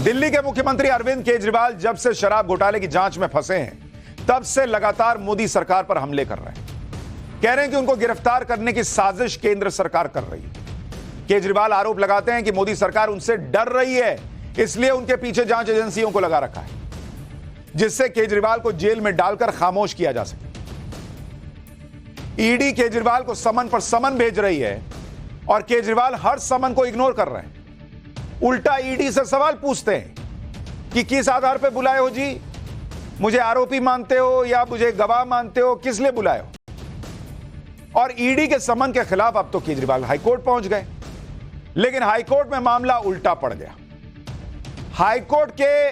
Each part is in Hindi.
दिल्ली के मुख्यमंत्री अरविंद केजरीवाल जब से शराब घोटाले की जांच में फंसे हैं तब से लगातार मोदी सरकार पर हमले कर रहे हैं। कह रहे हैं कि उनको गिरफ्तार करने की साजिश केंद्र सरकार कर रही है। केजरीवाल आरोप लगाते हैं कि मोदी सरकार उनसे डर रही है, इसलिए उनके पीछे जांच एजेंसियों को लगा रखा है, जिससे केजरीवाल को जेल में डालकर खामोश किया जा सके। ईडी केजरीवाल को समन पर समन भेज रही है और केजरीवाल हर समन को इग्नोर कर रहे हैं। उल्टा ईडी से सवाल पूछते हैं कि किस आधार पर बुलाए हो जी, मुझे आरोपी मानते हो या मुझे गवाह मानते हो, किस लिए बुलाए हो। और ईडी के समन के खिलाफ अब तो केजरीवाल हाईकोर्ट पहुंच गए, लेकिन हाईकोर्ट में मामला उल्टा पड़ गया। हाईकोर्ट के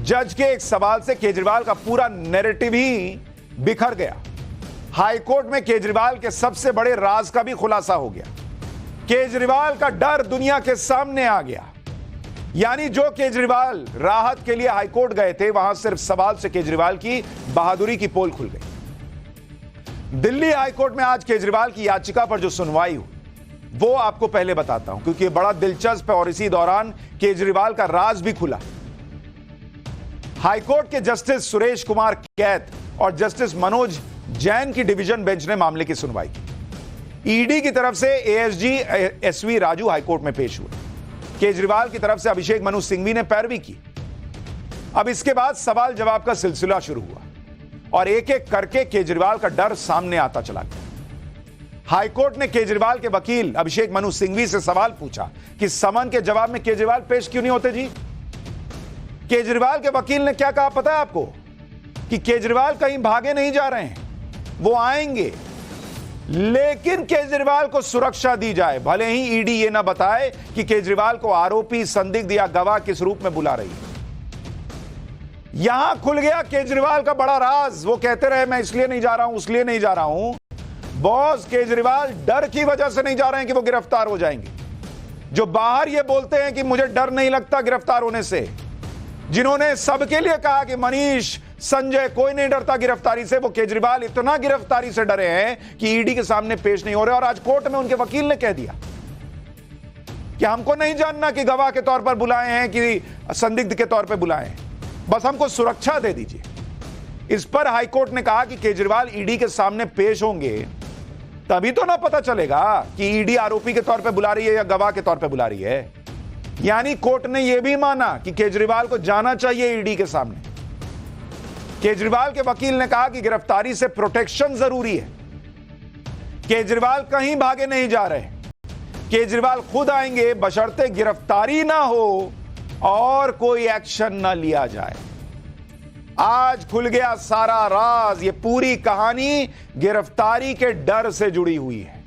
जज के एक सवाल से केजरीवाल का पूरा नैरेटिव ही बिखर गया। हाईकोर्ट में केजरीवाल के सबसे बड़े राज का भी खुलासा हो गया। केजरीवाल का डर दुनिया के सामने आ गया। यानी जो केजरीवाल राहत के लिए हाईकोर्ट गए थे, वहां सिर्फ सवाल से केजरीवाल की बहादुरी की पोल खुल गई। दिल्ली हाईकोर्ट में आज केजरीवाल की याचिका पर जो सुनवाई हुई वो आपको पहले बताता हूं, क्योंकि बड़ा दिलचस्प है और इसी दौरान केजरीवाल का राज भी खुला। हाईकोर्ट के जस्टिस सुरेश कुमार कैत और जस्टिस मनोज जैन की डिवीजन बेंच ने मामले की सुनवाई की। ईडी की तरफ से एएसजी एसवी राजू हाईकोर्ट में पेश हुए। केजरीवाल की तरफ से अभिषेक मनु सिंघवी ने पैरवी की। अब इसके बाद सवाल जवाब का सिलसिला शुरू हुआ और एक एक करके केजरीवाल का डर सामने आता चला गया। हाईकोर्ट ने केजरीवाल के वकील अभिषेक मनु सिंघवी से सवाल पूछा कि समन के जवाब में केजरीवाल पेश क्यों नहीं होते जी। केजरीवाल के वकील ने क्या कहा पता है आपको? कि केजरीवाल कहीं भागे नहीं जा रहे हैं, वो आएंगे, लेकिन केजरीवाल को सुरक्षा दी जाए। भले ही ईडी ये ना बताए कि केजरीवाल को आरोपी, संदिग्ध या गवाह किस रूप में बुला रही है। यहां खुल गया केजरीवाल का बड़ा राज। वो कहते रहे मैं इसलिए नहीं जा रहा हूं, उसलिए नहीं जा रहा हूं। बॉस, केजरीवाल डर की वजह से नहीं जा रहे हैं कि वो गिरफ्तार हो जाएंगे। जो बाहर ये बोलते हैं कि मुझे डर नहीं लगता गिरफ्तार होने से, जिन्होंने सबके लिए कहा कि मनीष, संजय, कोई नहीं डरता गिरफ्तारी से, वो केजरीवाल इतना गिरफ्तारी से डरे हैं कि ईडी के सामने पेश नहीं हो रहे। और आज कोर्ट में उनके वकील ने कह दिया कि हमको नहीं जानना कि गवाह के तौर पर बुलाए हैं कि संदिग्ध के तौर पर बुलाए हैं, बस हमको सुरक्षा दे दीजिए। इस पर हाईकोर्ट ने कहा कि केजरीवाल ईडी के सामने पेश होंगे तभी तो ना पता चलेगा कि ईडी आरोपी के तौर पर बुला रही है या गवाह के तौर पर बुला रही है। यानी कोर्ट ने यह भी माना कि केजरीवाल को जाना चाहिए ईडी के सामने। केजरीवाल के वकील ने कहा कि गिरफ्तारी से प्रोटेक्शन जरूरी है। केजरीवाल कहीं भागे नहीं जा रहे, केजरीवाल खुद आएंगे, बशर्ते गिरफ्तारी ना हो और कोई एक्शन ना लिया जाए। आज खुल गया सारा राज। ये पूरी कहानी गिरफ्तारी के डर से जुड़ी हुई है।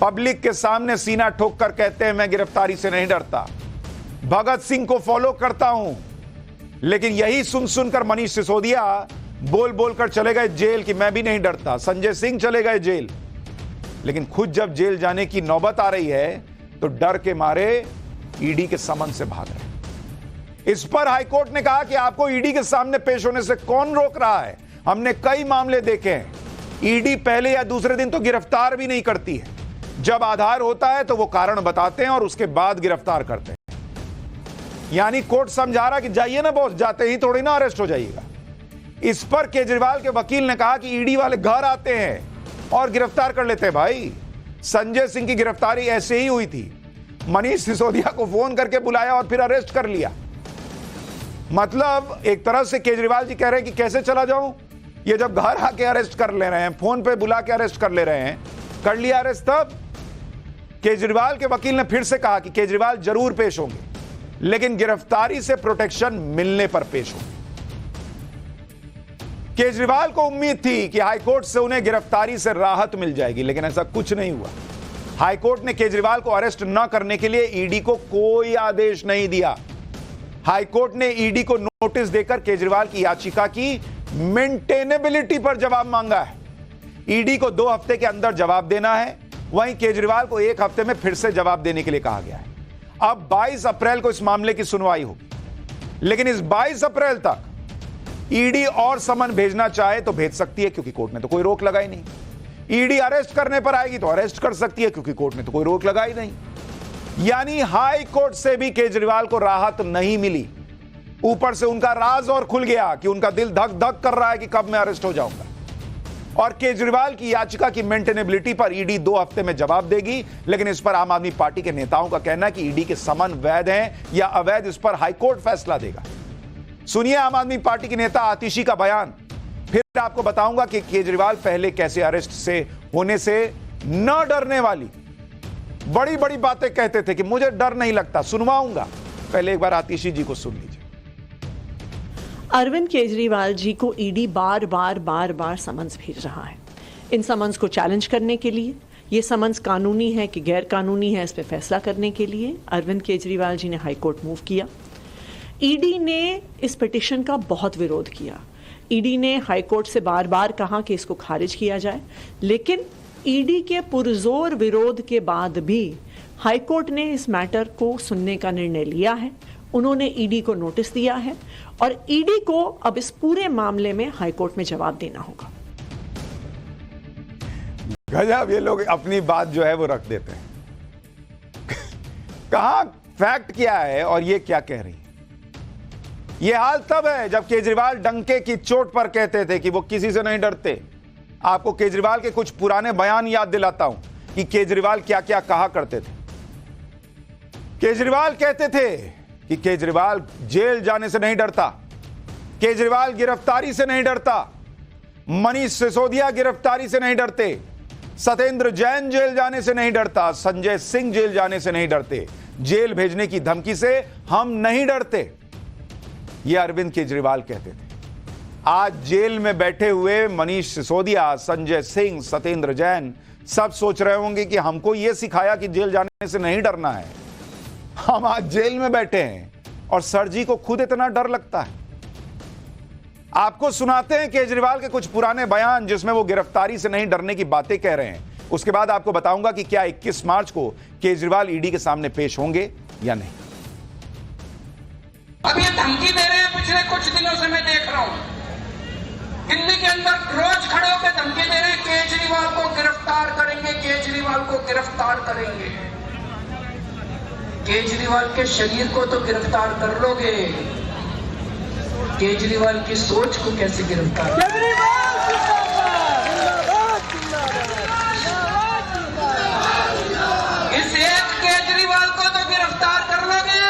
पब्लिक के सामने सीना ठोक कर कहते हैं मैं गिरफ्तारी से नहीं डरता, भगत सिंह को फॉलो करता हूं, लेकिन यही सुन सुनकर मनीष सिसोदिया बोल बोलकर चले गए जेल कि मैं भी नहीं डरता। संजय सिंह चले गए जेल, लेकिन खुद जब जेल जाने की नौबत आ रही है तो डर के मारे ईडी के समन से भाग रहे। इस पर हाईकोर्ट ने कहा कि आपको ईडी के सामने पेश होने से कौन रोक रहा है? हमने कई मामले देखे हैं, ईडी पहले या दूसरे दिन तो गिरफ्तार भी नहीं करती है। जब आधार होता है तो वो कारण बताते हैं और उसके बाद गिरफ्तार करते हैं। यानी कोर्ट समझा रहा कि जाइए ना बॉस, जाते ही थोड़ी ना अरेस्ट हो जाइएगा। इस पर केजरीवाल के वकील ने कहा कि ईडी वाले घर आते हैं और गिरफ्तार कर लेते हैं। भाई, संजय सिंह की गिरफ्तारी ऐसे ही हुई थी। मनीष सिसोदिया को फोन करके बुलाया और फिर अरेस्ट कर लिया। मतलब एक तरह से केजरीवाल जी कह रहे हैं कि कैसे चला जाऊं, ये जब घर आके अरेस्ट कर ले रहे हैं, फोन पे बुला के अरेस्ट कर ले रहे हैं, कर लिया अरेस्ट। तब केजरीवाल के वकील ने फिर से कहा कि केजरीवाल जरूर पेश होंगे, लेकिन गिरफ्तारी से प्रोटेक्शन मिलने पर पेश होंगे। केजरीवाल को उम्मीद थी कि हाईकोर्ट से उन्हें गिरफ्तारी से राहत मिल जाएगी, लेकिन ऐसा कुछ नहीं हुआ। हाईकोर्ट ने केजरीवाल को अरेस्ट न करने के लिए ईडी को कोई आदेश नहीं दिया। हाईकोर्ट ने ईडी को नोटिस देकर केजरीवाल की याचिका की मेंटेनेबिलिटी पर जवाब मांगा है। ईडी को 2 हफ्ते के अंदर जवाब देना है, वहीं केजरीवाल को 1 हफ्ते में फिर से जवाब देने के लिए कहा गया है। अब 22 अप्रैल को इस मामले की सुनवाई होगी, लेकिन इस 22 अप्रैल तक ईडी और समन भेजना चाहे तो भेज सकती है, क्योंकि कोर्ट ने तो कोई रोक लगाई नहीं। ईडी अरेस्ट करने पर आएगी तो अरेस्ट कर सकती है, क्योंकि कोर्ट ने तो कोई रोक लगाई नहीं। यानी हाई कोर्ट से भी केजरीवाल को राहत नहीं मिली। ऊपर से उनका राज और खुल गया कि उनका दिल धक धक कर रहा है कि कब मैं अरेस्ट हो जाऊंगा। और केजरीवाल की याचिका की मेंटेनेबिलिटी पर ईडी 2 हफ्ते में जवाब देगी, लेकिन इस पर आम आदमी पार्टी के नेताओं का कहना है कि ईडी के समन वैध हैं या अवैध, इस पर हाईकोर्ट फैसला देगा। सुनिए आम आदमी पार्टी के नेता आतिशी का बयान, फिर आपको बताऊंगा कि केजरीवाल पहले कैसे अरेस्ट से होने से न डरने वाली बड़ी बड़ी बातें कहते थे कि मुझे डर नहीं लगता। सुनवाऊंगा, पहले एक बार आतिशी जी को सुन लीजिए। अरविंद केजरीवाल जी को ईडी बार बार समन्स भेज रहा है। इन समन्स को चैलेंज करने के लिए, ये समन्स कानूनी है कि गैर कानूनी है, इस पे फैसला करने के लिए अरविंद केजरीवाल जी ने हाई कोर्ट मूव किया। ईडी ने इस पिटीशन का बहुत विरोध किया। ईडी ने हाई कोर्ट से बार बार कहा कि इसको खारिज किया जाए, लेकिन ईडी के पुरजोर विरोध के बाद भी हाई कोर्ट ने इस मैटर को सुनने का निर्णय लिया है। उन्होंने ईडी को नोटिस दिया है और ईडी को अब इस पूरे मामले में हाई कोर्ट में जवाब देना होगा। गजब, ये लोग अपनी बात जो है वो रख देते हैं। कहां फैक्ट क्या है और ये क्या कह रही है। ये हाल तब है जब केजरीवाल डंके की चोट पर कहते थे कि वो किसी से नहीं डरते। आपको केजरीवाल के कुछ पुराने बयान याद दिलाता हूं कि केजरीवाल क्या क्या कहा करते थे। केजरीवाल कहते थे कि केजरीवाल जेल जाने से नहीं डरता, केजरीवाल गिरफ्तारी से नहीं डरता, मनीष सिसोदिया गिरफ्तारी से नहीं डरते, सत्येंद्र जैन जेल जाने से नहीं डरता, संजय सिंह जेल जाने से नहीं डरते, जेल भेजने की धमकी से हम नहीं डरते। यह अरविंद केजरीवाल कहते थे। आज जेल में बैठे हुए मनीष सिसोदिया, संजय सिंह, सत्येंद्र जैन सब सोच रहे होंगे कि हमको यह सिखाया कि जेल जाने से नहीं डरना है। हम आज जेल में बैठे हैं और सर जी को खुद इतना डर लगता है। आपको सुनाते हैं केजरीवाल के कुछ पुराने बयान जिसमें वो गिरफ्तारी से नहीं डरने की बातें कह रहे हैं। उसके बाद आपको बताऊंगा कि क्या 21 मार्च को केजरीवाल ईडी के सामने पेश होंगे या नहीं। अब ये धमकी दे रहे हैं, पिछले कुछ दिनों से मैं देख रहा हूं दिल्ली के अंदर रोज खड़े होकर धमकी दे रहे हैं, केजरीवाल को गिरफ्तार करेंगे, केजरीवाल को गिरफ्तार करेंगे। केजरीवाल के शरीर को तो गिरफ्तार कर लोगे, केजरीवाल की सोच को कैसे गिरफ्तार? इस एक केजरीवाल को तो गिरफ्तार कर लोगे,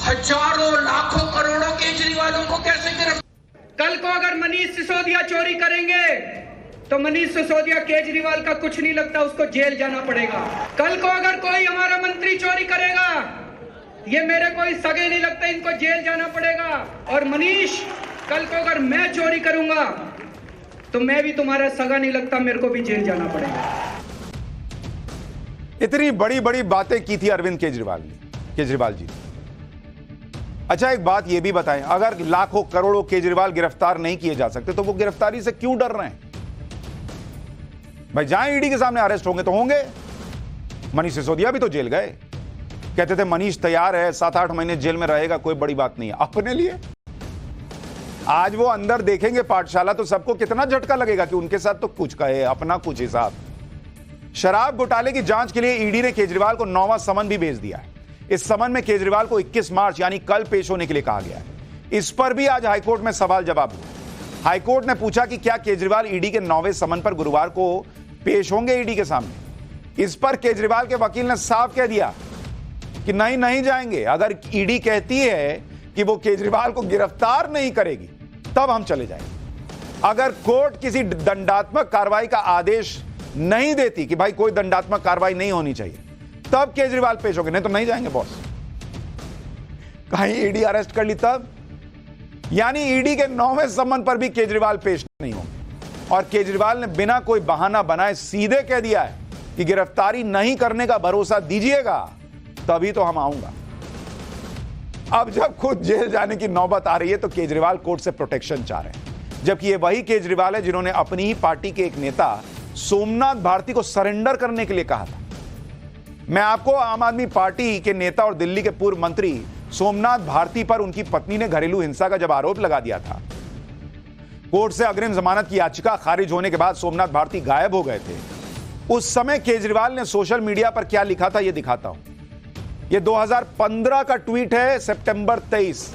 हजारों लाखों करोड़ों केजरीवालों को कैसे गिरफ्तार? कल को अगर मनीष सिसोदिया चोरी करेंगे तो मनीष सिसोदिया केजरीवाल का कुछ नहीं लगता, उसको जेल जाना पड़ेगा। कल को अगर कोई हमारा मंत्री चोरी करेगा, ये मेरे कोई सगे नहीं लगता, इनको जेल जाना पड़ेगा। और मनीष, कल को अगर मैं चोरी करूंगा तो मैं भी तुम्हारा सगा नहीं लगता, मेरे को भी जेल जाना पड़ेगा। इतनी बड़ी बड़ी बातें की थी अरविंद केजरीवाल जी। अच्छा, एक बात यह भी बताएं, अगर लाखों करोड़ों केजरीवाल गिरफ्तार नहीं किए जा सकते तो वो गिरफ्तारी से क्यों डर रहे हैं? भाई जाएं ईडी के सामने, अरेस्ट होंगे तो होंगे। मनीष सिसोदिया भी तो जेल गए, कहते थे मनीष तैयार है, 7-8 महीने जेल में रहेगा, कोई बड़ी बात नहीं है। अपने लिए आज वो अंदर देखेंगे पाठशाला तो सबको कितना झटका लगेगा कि उनके साथ तो कुछ कहे, अपना कुछ हिसाब। शराब घोटाले की जांच के लिए ईडी ने केजरीवाल को 9वां समन भी भेज दिया है। इस समन में केजरीवाल को 21 मार्च यानी कल पेश होने के लिए कहा गया है। इस पर भी आज हाईकोर्ट में सवाल जवाब हुआ। हाईकोर्ट ने पूछा कि क्या केजरीवाल ईडी के 9वें समन पर गुरुवार को पेश होंगे ईडी के सामने। इस पर केजरीवाल के वकील ने साफ कह दिया कि नहीं जाएंगे। अगर ईडी कहती है कि वो केजरीवाल को गिरफ्तार नहीं करेगी तब हम चले जाएंगे। अगर कोर्ट किसी दंडात्मक कार्रवाई का आदेश नहीं देती कि भाई कोई दंडात्मक कार्रवाई नहीं होनी चाहिए, तब केजरीवाल पेश होंगे, नहीं तो नहीं जाएंगे बॉस। कहीं ईडी अरेस्ट कर ली तब, यानी ईडी के 9वें समन पर भी केजरीवाल पेश नहीं होंगे। और केजरीवाल ने बिना कोई बहाना बनाए सीधे कह दिया है कि गिरफ्तारी नहीं करने का भरोसा दीजिएगा तभी तो हम आऊंगा। अब जब खुद जेल जाने की नौबत आ रही है तो केजरीवाल कोर्ट से प्रोटेक्शन चाह रहे हैं, जबकि ये वही केजरीवाल है जिन्होंने अपनी ही पार्टी के एक नेता सोमनाथ भारती को सरेंडर करने के लिए कहा था। मैं आपको आम आदमी पार्टी के नेता और दिल्ली के पूर्व मंत्री सोमनाथ भारती पर उनकी पत्नी ने घरेलू हिंसा का जब आरोप लगा दिया था, कोर्ट से अग्रिम जमानत की याचिका खारिज होने के बाद सोमनाथ भारती गायब हो गए थे। उस समय केजरीवाल ने सोशल मीडिया पर क्या लिखा था, यह दिखाता हूं। यह 2015 का ट्वीट है, सितंबर 23।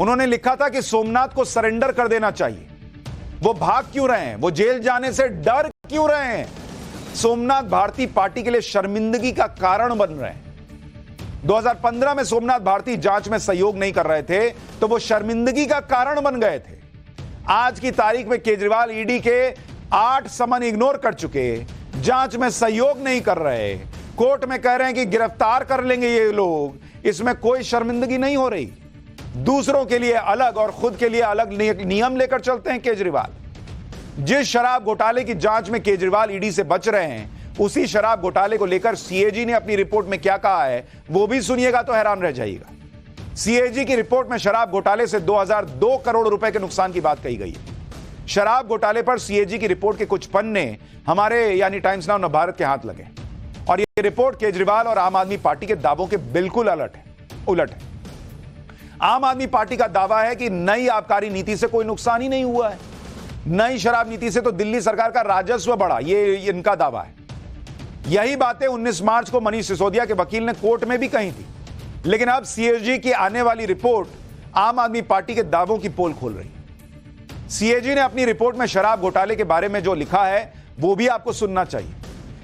उन्होंने लिखा था कि सोमनाथ को सरेंडर कर देना चाहिए। वो भाग क्यों रहे हैं? वो जेल जाने से डर क्यों रहे हैं? सोमनाथ भारती पार्टी के लिए शर्मिंदगी का कारण बन रहे हैं। 2015 में सोमनाथ भारती जांच में सहयोग नहीं कर रहे थे तो वो शर्मिंदगी का कारण बन गए थे। आज की तारीख में केजरीवाल ईडी के 8 समन इग्नोर कर चुके, जांच में सहयोग नहीं कर रहे, कोर्ट में कह रहे हैं कि गिरफ्तार कर लेंगे ये लोग, इसमें कोई शर्मिंदगी नहीं हो रही। दूसरों के लिए अलग और खुद के लिए अलग नियम लेकर चलते हैं केजरीवाल। जिस शराब घोटाले की जांच में केजरीवाल ईडी से बच रहे हैं, उसी शराब घोटाले को लेकर सीएजी ने अपनी रिपोर्ट में क्या कहा है वो भी सुनिएगा तो हैरान रह जाइएगा। सीएजी की रिपोर्ट में शराब घोटाले से 2002 करोड़ रुपए के नुकसान की बात कही गई है। शराब घोटाले पर सीएजी की रिपोर्ट के कुछ पन्ने हमारे यानी टाइम्स नाउ नवभारत के हाथ लगे और यह रिपोर्ट केजरीवाल और आम आदमी पार्टी के दावों के बिल्कुल उलट है। आम आदमी पार्टी का दावा है कि नई आबकारी नीति से कोई नुकसान ही नहीं हुआ है। नई शराब नीति से तो दिल्ली सरकार का राजस्व बढ़ा, ये इनका दावा है। यही बातें 19 मार्च को मनीष सिसोदिया के वकील ने कोर्ट में भी कही थी। लेकिन अब सीएजी की आने वाली रिपोर्ट आम आदमी पार्टी के दावों की पोल खोल रही है। सीएजी ने अपनी रिपोर्ट में शराब घोटाले के बारे में जो लिखा है वो भी आपको सुनना चाहिए।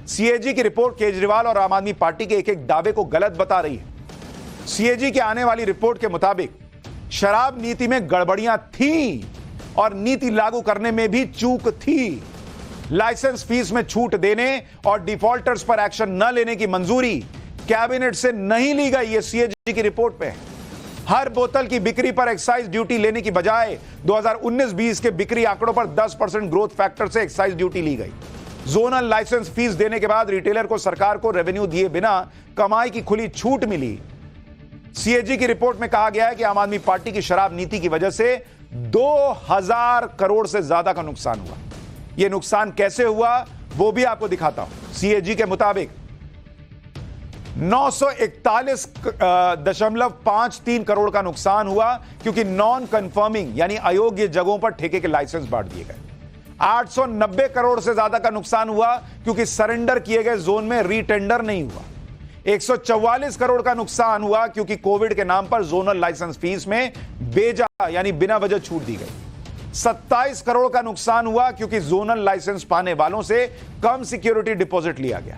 सीएजी की रिपोर्ट केजरीवाल और आम आदमी पार्टी के एक दावे को गलत बता रही है। सीएजी के आने वाली रिपोर्ट के मुताबिक शराब नीति में गड़बड़ियां थीं और नीति लागू करने में भी चूक थी। लाइसेंस फीस में छूट देने और डिफॉल्टर्स पर एक्शन न लेने की मंजूरी कैबिनेट से नहीं ली गई, ये सीएजी की रिपोर्ट पे है। हर बोतल की बिक्री पर एक्साइज ड्यूटी लेने की बजाय 2019-20 के बिक्री आंकड़ों पर 10% ग्रोथ फैक्टर से एक्साइज ड्यूटी ली गई। जोनल लाइसेंस फीस देने के बाद रिटेलर को सरकार को रेवेन्यू दिए बिना कमाई की खुली छूट मिली। सीएजी की रिपोर्ट में कहा गया है कि आम आदमी पार्टी की शराब नीति की वजह से 2000 करोड़ से ज्यादा का नुकसान हुआ। यह नुकसान कैसे हुआ वो भी आपको दिखाता हूं। सीएजी के मुताबिक 941.53 करोड़ का नुकसान हुआ क्योंकि नॉन कंफर्मिंग यानी अयोग्य जगहों पर ठेके के लाइसेंस बांट दिए गए। 890 करोड़ से ज्यादा का नुकसान हुआ क्योंकि सरेंडर किए गए जोन में रीटेंडर नहीं हुआ। 144 करोड़ का नुकसान हुआ क्योंकि कोविड के नाम पर जोनल लाइसेंस फीस में बेजा यानी बिना वजह छूट दी गई। 27 करोड़ का नुकसान हुआ क्योंकि जोनल लाइसेंस पाने वालों से कम सिक्योरिटी डिपॉजिट लिया गया।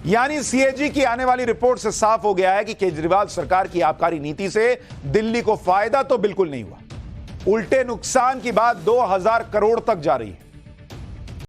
यानी सीएजी की आने वाली रिपोर्ट से साफ हो गया है कि केजरीवाल सरकार की आबकारी नीति से दिल्ली को फायदा तो बिल्कुल नहीं हुआ, उल्टे नुकसान की बात 2000 करोड़ तक जा रही है।